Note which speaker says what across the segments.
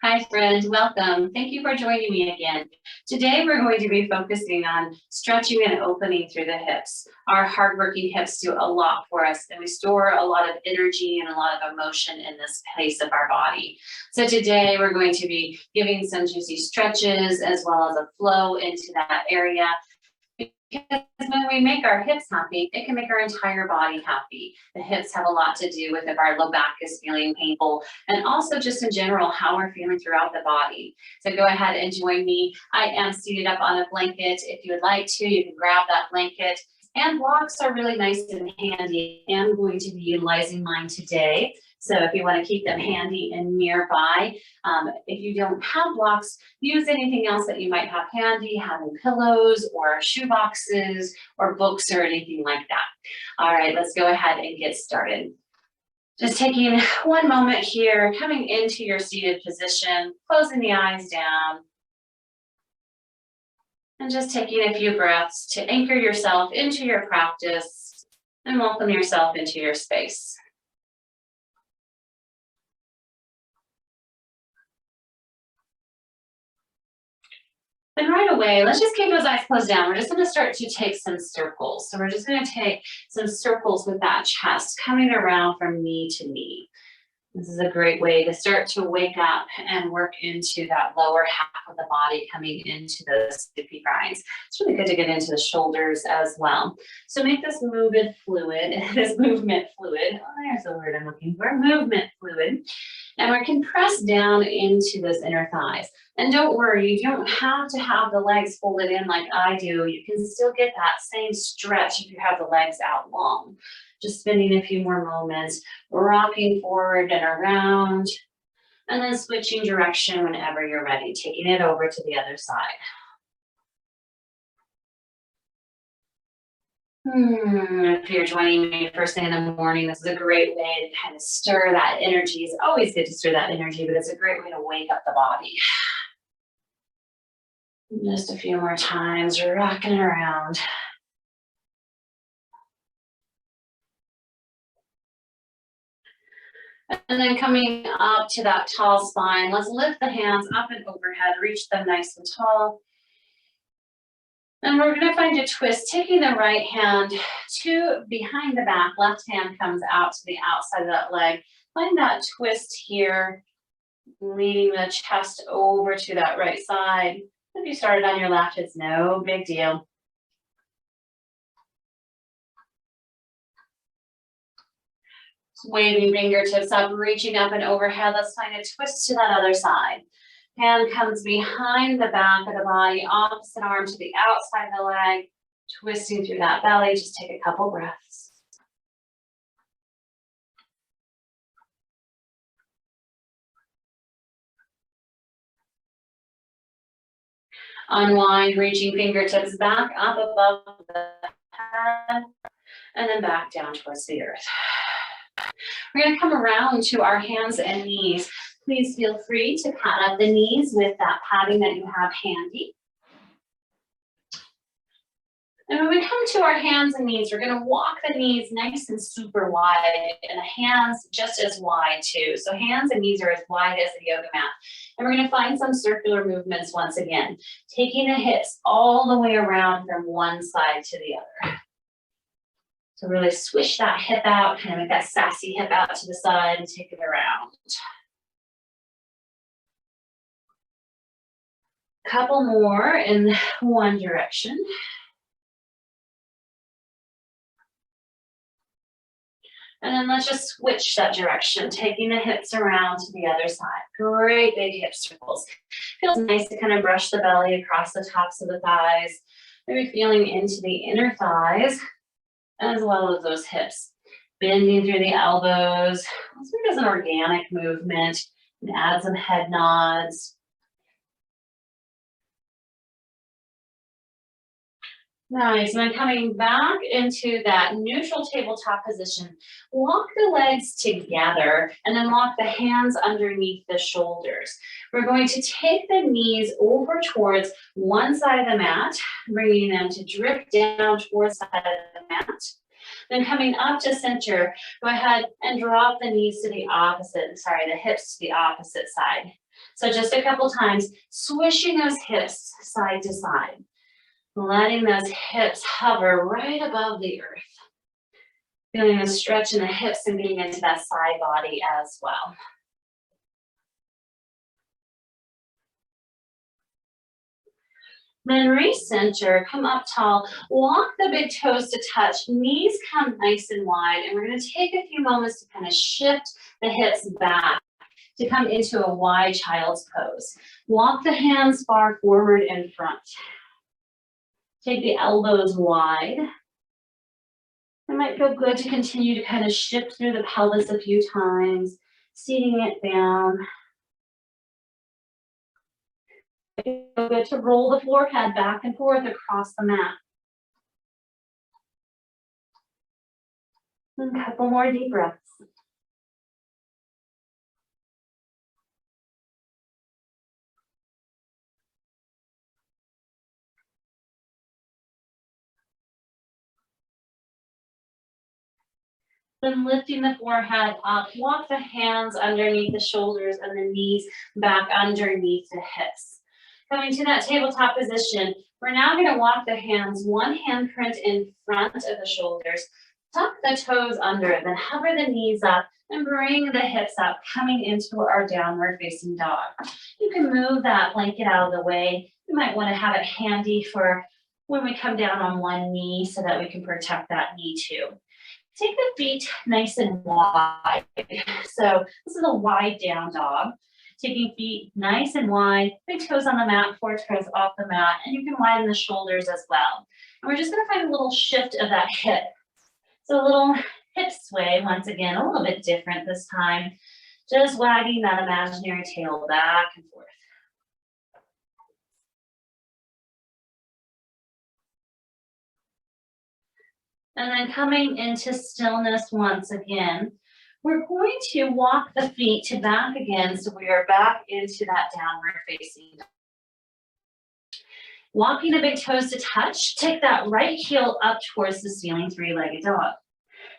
Speaker 1: Hi, friends. Welcome. Thank you for joining me again. Today, we're going to be focusing on stretching and opening through the hips. Our hardworking hips do a lot for us, and we store a lot of energy and a lot of emotion in this place of our body. So today, we're going to be giving some juicy stretches as well as a flow into that area. Because when we make our hips happy, it can make our entire body happy. The hips have a lot to do with if our low back is feeling painful, and also just in general, how we're feeling throughout the body. So go ahead and join me. I am seated up on a blanket. If you would like to, you can grab that blanket. And blocks are really nice and handy. I'm going to be utilizing mine today. So if you want to keep them handy and nearby, if you don't have blocks, use anything else that you might have handy, having pillows or shoe boxes or books or anything like that. All right, let's go ahead and get started. Just taking one moment here, coming into your seated position, closing the eyes down, and just taking a few breaths to anchor yourself into your practice and welcome yourself into your space. And right away, let's just keep those eyes closed down. We're just going to start to take some circles. So we're just going to take some circles with that chest coming around from knee to knee. This is a great way to start to wake up and work into that lower half of the body, coming into those stiffy grinds. It's really good to get into the shoulders as well. So make this movement fluid. Oh, there's the word I'm looking for, movement fluid. And we can press down into those inner thighs. And don't worry, you don't have to have the legs folded in like I do. You can still get that same stretch if you have the legs out long. Just spending a few more moments, rocking forward and around, and then switching direction whenever you're ready, taking it over to the other side. If you're joining me first thing in the morning, this is a great way to kind of stir that energy. It's always good to stir that energy, but it's a great way to wake up the body. Just a few more times, rocking around. And then coming up to that tall spine, let's lift the hands up and overhead, reach them nice and tall. And we're going to find a twist, taking the right hand to behind the back, left hand comes out to the outside of that leg. Find that twist here, leading the chest over to that right side. If you started on your left, it's no big deal. Waving fingertips up, reaching up and overhead. Let's find a twist to that other side. Hand comes behind the back of the body, opposite arm to the outside of the leg, twisting through that belly. Just take a couple breaths. Unwind, reaching fingertips back up above the head, and then back down towards the earth. We're going to come around to our hands and knees. Please feel free to pat up the knees with that padding that you have handy. And when we come to our hands and knees, we're going to walk the knees nice and super wide, and the hands just as wide too. So hands and knees are as wide as the yoga mat. And we're going to find some circular movements once again, taking the hips all the way around from one side to the other. So really swish that hip out, kind of make that sassy hip out to the side and take it around. Couple more in one direction. And then let's just switch that direction, taking the hips around to the other side. Great big hip circles. Feels nice to kind of brush the belly across the tops of the thighs. Maybe feeling into the inner thighs as well as those hips. Bending through the elbows. Let's make this an organic movement and add some head nods. Nice, and then coming back into that neutral tabletop position, walk the legs together and then walk the hands underneath the shoulders. We're going to take the knees over towards one side of the mat, bringing them to drift down towards the side of the mat. Then coming up to center, go ahead and drop the knees to the opposite, the hips to the opposite side. So just a couple times, swishing those hips side to side, letting those hips hover right above the earth. Feeling a stretch in the hips and getting into that side body as well. Then recenter, come up tall, walk the big toes to touch, knees come nice and wide, and we're gonna take a few moments to kind of shift the hips back to come into a wide child's pose. Walk the hands far forward and front. Take the elbows wide. It might feel good to continue to kind of shift through the pelvis a few times, seating it down. It feels good to roll the forehead back and forth across the mat. And a couple more deep breaths. Then lifting the forehead up, walk the hands underneath the shoulders and the knees back underneath the hips. Coming to that tabletop position, we're now going to walk the hands, one handprint in front of the shoulders, tuck the toes under, then hover the knees up and bring the hips up, coming into our downward facing dog. You can move that blanket out of the way. You might want to have it handy for when we come down on one knee so that we can protect that knee too. Take the feet nice and wide. So this is a wide down dog. Taking feet nice and wide, big toes on the mat, 4 toes off the mat, and you can widen the shoulders as well. And we're just gonna find a little shift of that hip. So a little hip sway, once again, a little bit different this time. Just wagging that imaginary tail back and forth. And then coming into stillness once again, we're going to walk the feet to back again so we are back into that downward facing dog. Walking the big toes to touch, take that right heel up towards the ceiling, 3-legged dog.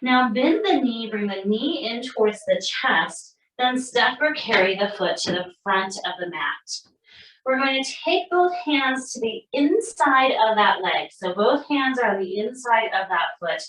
Speaker 1: Now bend the knee, bring the knee in towards the chest, then step or carry the foot to the front of the mat. We're going to take both hands to the inside of that leg. So both hands are on the inside of that foot.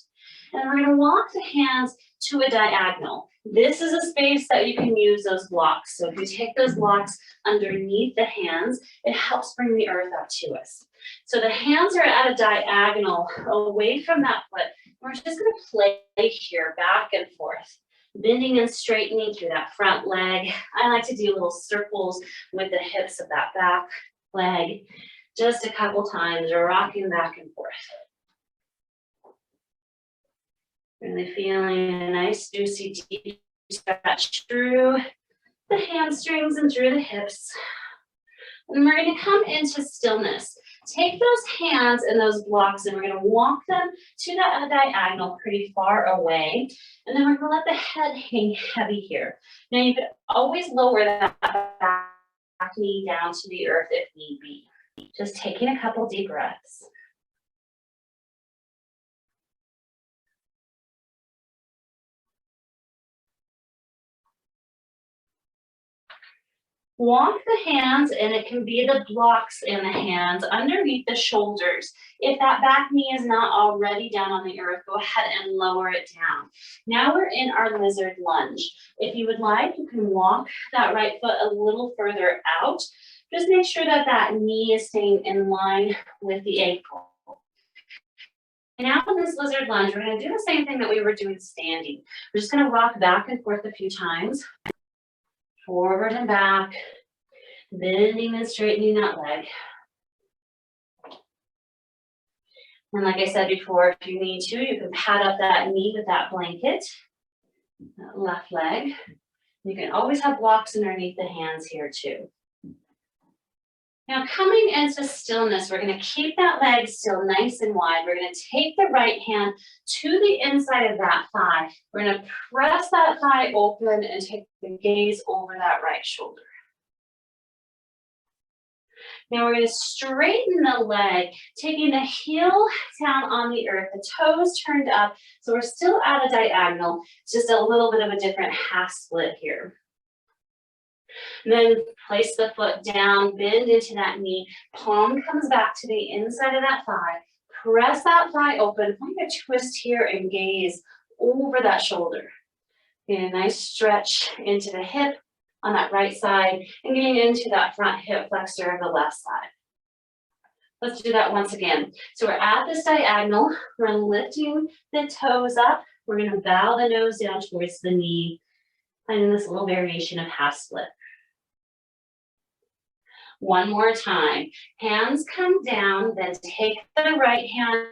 Speaker 1: And we're going to walk the hands to a diagonal. This is a space that you can use those blocks. So if you take those blocks underneath the hands, it helps bring the earth up to us. So the hands are at a diagonal away from that foot. We're just going to play here back and forth, bending and straightening through that front leg. I like to do little circles with the hips of that back leg, just a couple times, rocking back and forth. Really feeling a nice, juicy, deep stretch through the hamstrings and through the hips. And we're going to come into stillness. Take those hands and those blocks and we're going to walk them to that diagonal pretty far away. And then we're going to let the head hang heavy here. Now you could always lower that back knee down to the earth if need be. Just taking a couple deep breaths. Walk the hands, and it can be the blocks in the hands underneath the shoulders. If that back knee is not already down on the earth, go ahead and lower it down. Now we're in our lizard lunge. If you would like, you can walk that right foot a little further out. Just make sure that that knee is staying in line with the ankle. Now in this lizard lunge, we're going to do the same thing that we were doing standing. We're just going to rock back and forth a few times. Forward and back, bending and straightening that leg. And like I said before, if you need to, you can pad up that knee with that blanket, that left leg. You can always have blocks underneath the hands here too. Now coming into stillness, we're going to keep that leg still nice and wide. We're going to take the right hand to the inside of that thigh. We're going to press that thigh open and take the gaze over that right shoulder. Now we're going to straighten the leg, taking the heel down on the earth, the toes turned up. So we're still at a diagonal, it's just a little bit of a different half split here. And then place the foot down, bend into that knee, palm comes back to the inside of that thigh. Press that thigh open, find a twist here and gaze over that shoulder. Get a nice stretch into the hip on that right side and getting into that front hip flexor of the left side. Let's do that once again. So we're at this diagonal, we're lifting the toes up, we're gonna bow the nose down towards the knee, finding this little variation of half split. One more time, hands come down, then take the right hand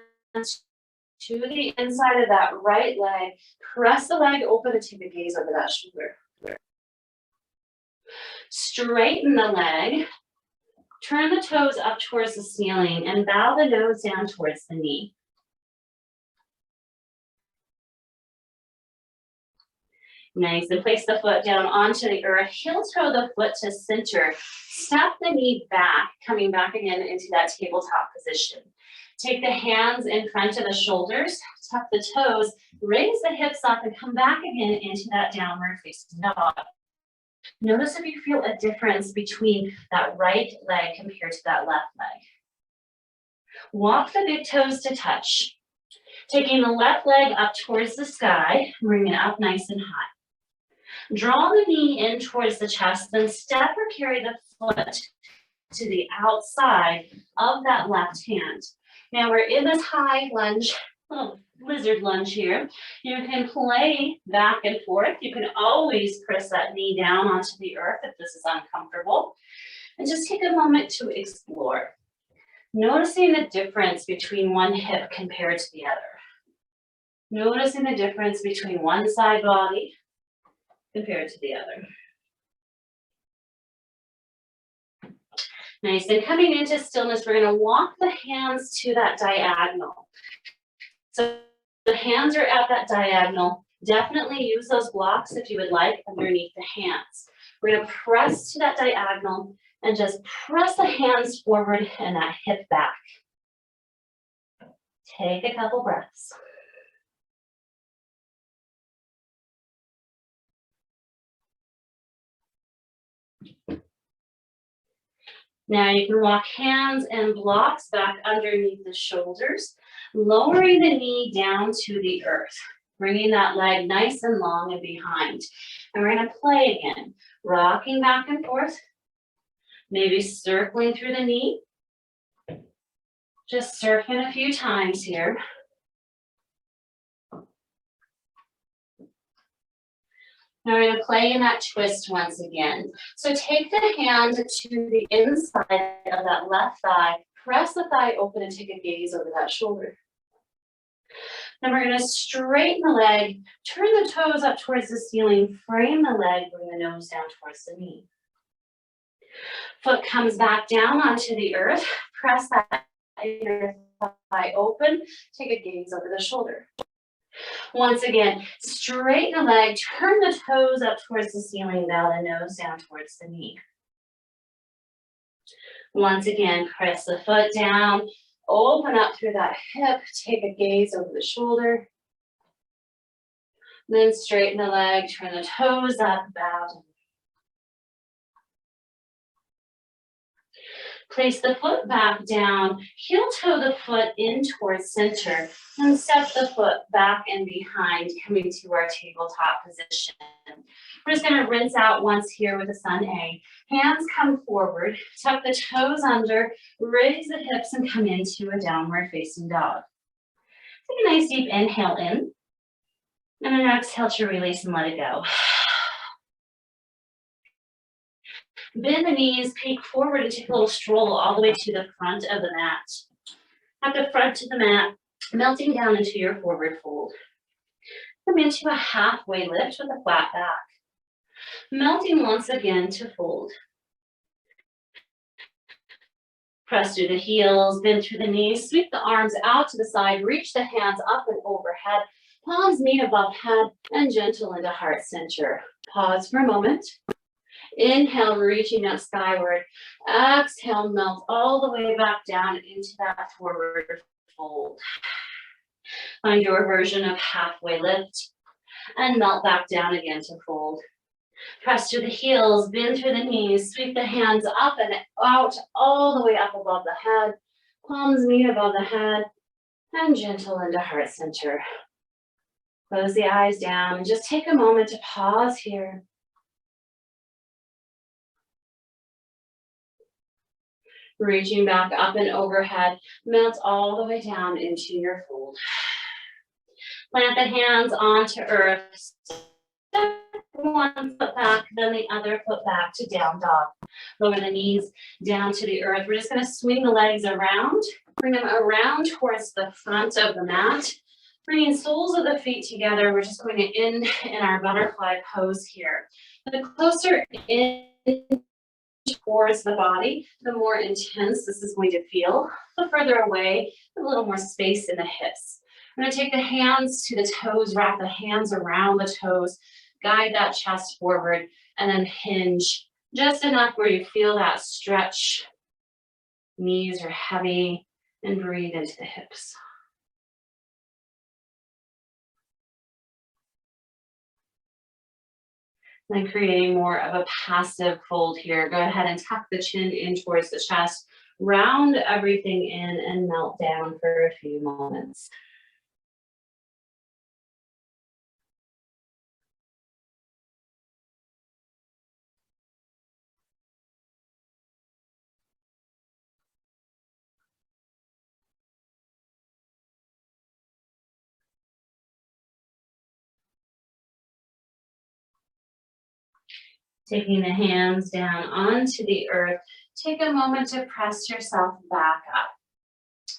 Speaker 1: to the inside of that right leg, press the leg open and take a gaze over that shoulder. Straighten the leg, turn the toes up towards the ceiling and bow the nose down towards the knee. Nice, and place the foot down onto the earth, heel toe the foot to center, step the knee back, coming back again into that tabletop position. Take the hands in front of the shoulders, tuck the toes, raise the hips up and come back again into that downward facing dog. Notice if you feel a difference between that right leg compared to that left leg. Walk the big toes to touch. Taking the left leg up towards the sky, bring it up nice and high. Draw the knee in towards the chest, then step or carry the foot to the outside of that left hand. Now we're in this high lunge, little lizard lunge here. You can play back and forth. You can always press that knee down onto the earth if this is uncomfortable. And just take a moment to explore. Noticing the difference between one hip compared to the other. Noticing the difference between one side body compared to the other. Nice, and coming into stillness, we're gonna walk the hands to that diagonal. So the hands are at that diagonal. Definitely use those blocks if you would like underneath the hands. We're gonna press to that diagonal and just press the hands forward and that hip back. Take a couple breaths. Now you can walk hands and blocks back underneath the shoulders, lowering the knee down to the earth, bringing that leg nice and long and behind. And we're gonna play again, rocking back and forth, maybe circling through the knee. Just surfing a few times here. Now we're going to play in that twist once again. So take the hand to the inside of that left thigh, press the thigh open and take a gaze over that shoulder. Then we're going to straighten the leg, turn the toes up towards the ceiling, frame the leg, bring the nose down towards the knee. Foot comes back down onto the earth, press that inner thigh open, take a gaze over the shoulder. Once again, straighten the leg, turn the toes up towards the ceiling, bow the nose down towards the knee. Once again, press the foot down, open up through that hip, take a gaze over the shoulder. Then straighten the leg, turn the toes up, bow down. Place the foot back down, heel toe the foot in towards center, and step the foot back and behind, coming to our tabletop position. We're just going to rinse out once here with a sun A. Hands come forward, tuck the toes under, raise the hips, and come into a downward facing dog. Take a nice deep inhale in, and an exhale to release and let it go. Bend the knees, peek forward and take a little stroll all the way to the front of the mat. At the front of the mat, melting down into your forward fold. Come into a halfway lift with a flat back. Melting once again to fold. Press through the heels, bend through the knees, sweep the arms out to the side, reach the hands up and overhead, palms meet above head, and gentle into heart center. Pause for a moment. Inhale, reaching up skyward. Exhale, melt all the way back down into that forward fold. Find your version of halfway lift and melt back down again to fold. Press through the heels, bend through the knees, sweep the hands up and out, all the way up above the head. Palms meet above the head, and gentle into heart center. Close the eyes down and just take a moment to pause here. Reaching back up and overhead, melt all the way down into your fold. Plant the hands onto earth. Step one foot back, then the other foot back to down dog. Lower the knees down to the earth. We're just going to swing the legs around, bring them around towards the front of the mat. Bringing soles of the feet together, we're just going to end in our butterfly pose here. The closer in towards the body, the more intense this is going to feel. The further away, a little more space in the hips. I'm going to take the hands to the toes, wrap the hands around the toes, guide that chest forward, and then hinge just enough where you feel that stretch. Knees are heavy, and breathe into the hips. Then creating more of a passive fold here. Go ahead and tuck the chin in towards the chest, round everything in and melt down for a few moments. Taking the hands down onto the earth, take a moment to press yourself back up.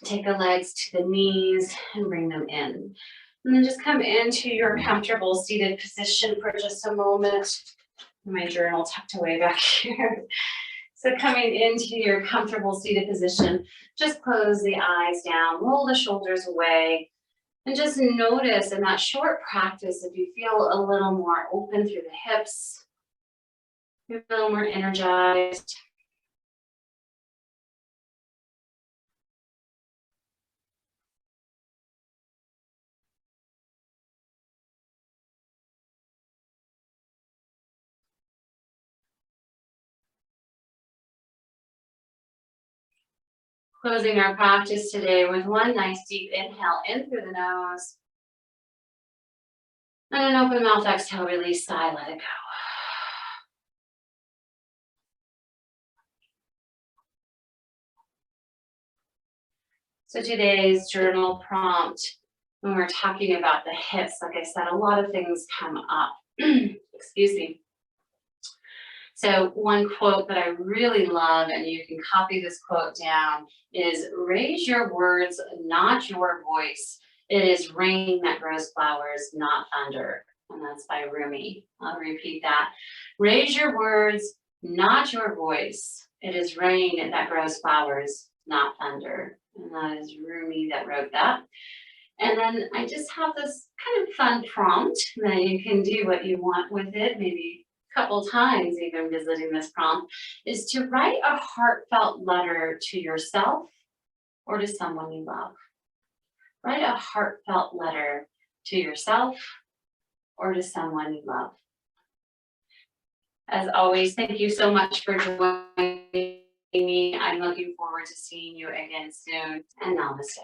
Speaker 1: Take the legs to the knees and bring them in. And then just come into your comfortable seated position for just a moment. My journal tucked away back here. So coming into your comfortable seated position, just close the eyes down, roll the shoulders away, and just notice in that short practice if you feel a little more open through the hips, you're a little more energized. Closing our practice today with one nice deep inhale in through the nose. And an open mouth exhale, release, sigh, let it go. So today's journal prompt, when we're talking about the hips, like I said, a lot of things come up. Excuse me. So one quote that I really love, and you can copy this quote down, is raise your words, not your voice. It is rain that grows flowers, not thunder. And that's by Rumi. I'll repeat that. Raise your words, not your voice. It is rain that grows flowers, not thunder. And that is Rumi that wrote that. And then I just have this kind of fun prompt that you can do what you want with it, maybe couple times even visiting this prompt, is to write a heartfelt letter to yourself or to someone you love. Write a heartfelt letter to yourself or to someone you love. As always, thank you so much for joining me. I'm looking forward to seeing you again soon, and namaste.